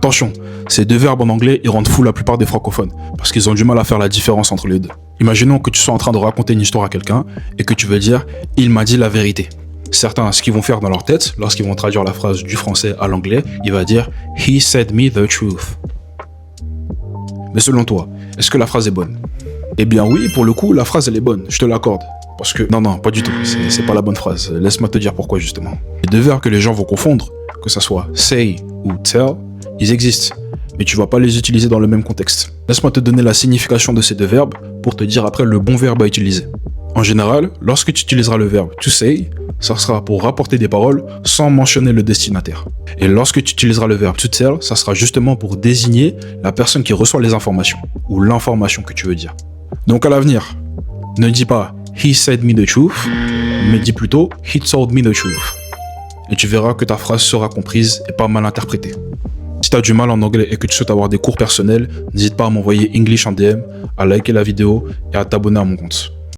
Attention, ces deux verbes en anglais, ils rendent fou la plupart des francophones, parce qu'ils ont du mal à faire la différence entre les deux. Imaginons que tu sois en train de raconter une histoire à quelqu'un, et que tu veux dire « il m'a dit la vérité ». Certains, ce qu'ils vont faire dans leur tête, lorsqu'ils vont traduire la phrase du français à l'anglais, il va dire « he said me the truth ». Mais selon toi, est-ce que la phrase est bonne? Eh bien oui, pour le coup, la phrase elle est bonne, je te l'accorde. Parce que, non, pas du tout, c'est pas la bonne phrase. Laisse-moi te dire pourquoi justement. Les deux verbes que les gens vont confondre, que ça soit say ou tell, ils existent, mais tu vas pas les utiliser dans le même contexte. Laisse-moi te donner la signification de ces deux verbes pour te dire après le bon verbe à utiliser. En général, lorsque tu utiliseras le verbe to say, ça sera pour rapporter des paroles sans mentionner le destinataire. Et lorsque tu utiliseras le verbe to tell, ça sera justement pour désigner la personne qui reçoit les informations, ou l'information que tu veux dire. Donc à l'avenir, ne dis pas he said me the truth, mais dis plutôt he told me the truth. Et tu verras que ta phrase sera comprise et pas mal interprétée. Si tu as du mal en anglais et que tu souhaites avoir des cours personnels, n'hésite pas à m'envoyer English en DM, à liker la vidéo et à t'abonner à mon compte.